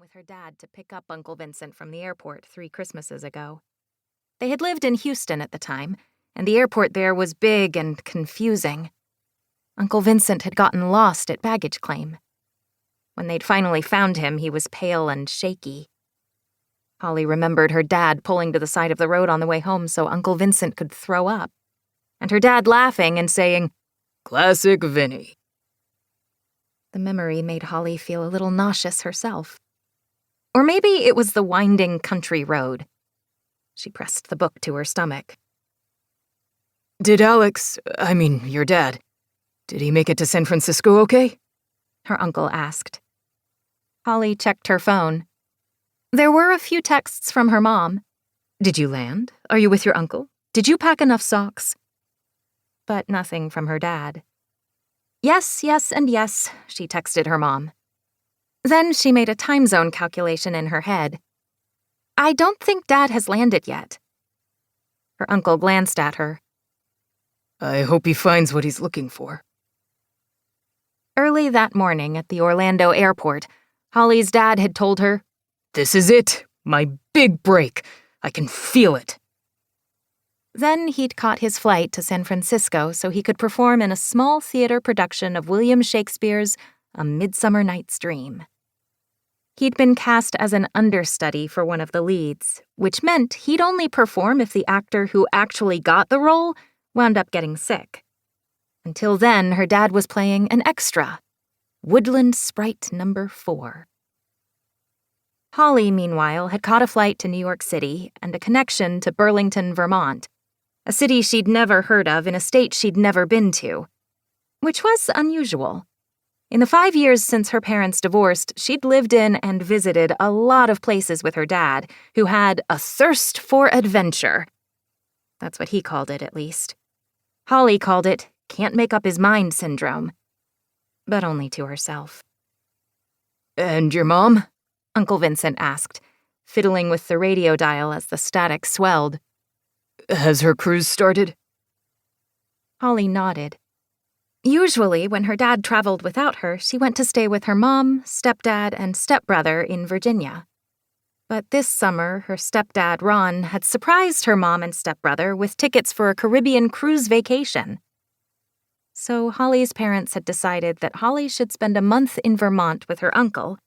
with her dad to pick up Uncle Vincent from the airport 3 Christmases ago. They had lived in Houston at the time, and the airport there was big and confusing. Uncle Vincent had gotten lost at baggage claim. When they'd finally found him, he was pale and shaky. Holly remembered her dad pulling to the side of the road on the way home so Uncle Vincent could throw up, and her dad laughing and saying, "Classic Vinny." The memory made Holly feel a little nauseous herself. Or maybe it was the winding country road. She pressed the book to her stomach. "Did your dad, did he make it to San Francisco okay?" her uncle asked. Holly checked her phone. There were a few texts from her mom. "Did you land? Are you with your uncle? Did you pack enough socks?" But nothing from her dad. "Yes, yes, and yes," she texted her mom. Then she made a time zone calculation in her head. "I don't think Dad has landed yet." Her uncle glanced at her. "I hope he finds what he's looking for." Early that morning at the Orlando airport, Holly's dad had told her, "This is it, my big break. I can feel it." Then he'd caught his flight to San Francisco so he could perform in a small theater production of William Shakespeare's A Midsummer Night's Dream. He'd been cast as an understudy for one of the leads, which meant he'd only perform if the actor who actually got the role wound up getting sick. Until then, her dad was playing an extra, Woodland Sprite number 4. Holly, meanwhile, had caught a flight to New York City and a connection to Burlington, Vermont, a city she'd never heard of in a state she'd never been to, which was unusual. In the 5 years since her parents divorced, she'd lived in and visited a lot of places with her dad, who had a thirst for adventure. That's what he called it, at least. Holly called it can't make up his mind syndrome. But only to herself. "And your mom?" Uncle Vincent asked, fiddling with the radio dial as the static swelled. "Has her cruise started?" Holly nodded. Usually, when her dad traveled without her, she went to stay with her mom, stepdad, and stepbrother in Virginia. But this summer, her stepdad, Ron, had surprised her mom and stepbrother with tickets for a Caribbean cruise vacation. So Holly's parents had decided that Holly should spend a month in Vermont with her uncle,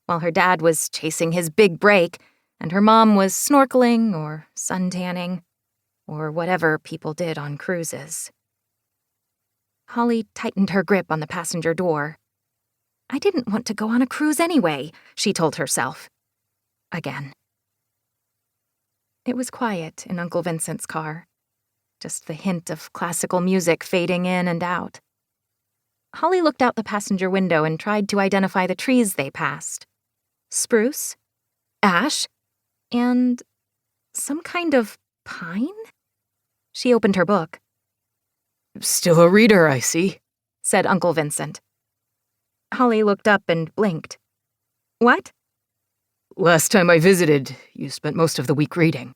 while her dad was chasing his big break, and her mom was snorkeling or suntanning, or whatever people did on cruises. Holly tightened her grip on the passenger door. I didn't want to go on a cruise anyway, she told herself. Again. It was quiet in Uncle Vincent's car, just the hint of classical music fading in and out. Holly looked out the passenger window and tried to identify the trees they passed. Spruce, ash, and some kind of pine? She opened her book. "Still a reader, I see," said Uncle Vincent. Holly looked up and blinked. "What?" "Last time I visited, you spent most of the week reading."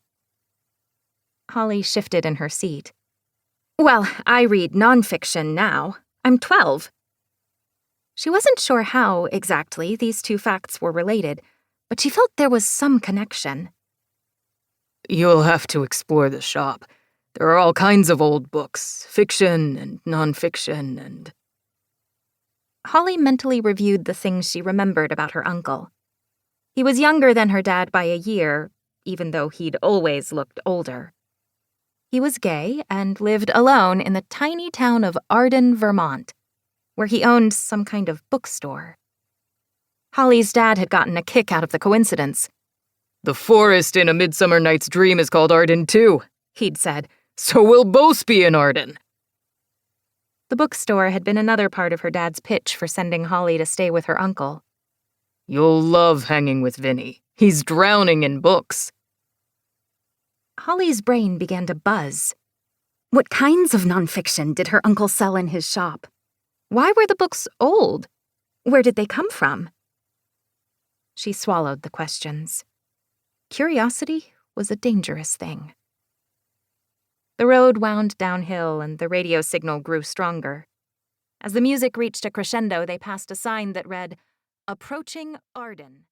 Holly shifted in her seat. "Well, I read nonfiction now. I'm 12. She wasn't sure how, exactly, these two facts were related, but she felt there was some connection. "You'll have to explore the shop. There are all kinds of old books, fiction and nonfiction and—" Holly mentally reviewed the things she remembered about her uncle. He was younger than her dad by a year, even though he'd always looked older. He was gay and lived alone in the tiny town of Arden, Vermont, where he owned some kind of bookstore. Holly's dad had gotten a kick out of the coincidence. "The forest in A Midsummer Night's Dream is called Arden, too," he'd said. "So we'll both be in Arden." The bookstore had been another part of her dad's pitch for sending Holly to stay with her uncle. "You'll love hanging with Vinny. He's drowning in books." Holly's brain began to buzz. What kinds of nonfiction did her uncle sell in his shop? Why were the books old? Where did they come from? She swallowed the questions. Curiosity was a dangerous thing. The road wound downhill and the radio signal grew stronger. As the music reached a crescendo, they passed a sign that read, "Approaching Arden."